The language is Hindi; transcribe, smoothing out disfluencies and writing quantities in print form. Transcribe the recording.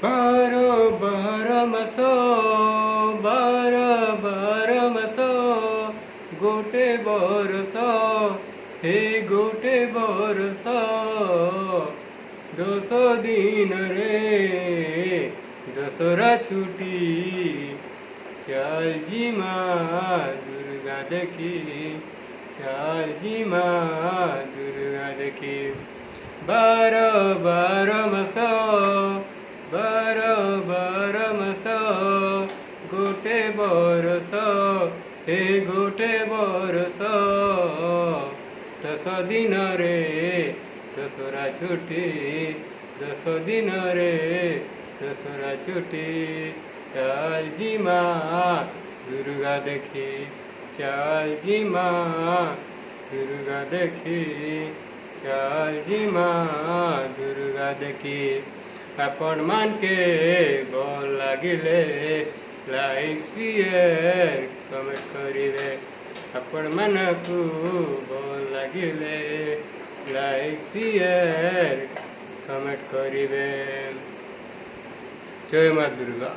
बारो बारो मसो बारो बारो मसो गोटे बरस हे गोटे बरस 10 दिन रे दसरा छुट्टी चल जी माँ दुर्गा देखी चल जी माँ दुर्गा देखी बारो बारो मसो बारो बारो मसो गोटे बरस हे गोटे बरस 10 दिन रे दसरा छुट्टी 10 दिन रे दसरा छुट्टी चल जी माँ दुर्गा देखी चल जी माँ दुर्गा देखी चल जी माँ दुर्गा देखी आपण मान के भल लागिले लाइक शेयर कमेंट करिवे आपण मानकु भल लागिले लाइक शेयर कमेंट करिवे जय माँ दुर्गा।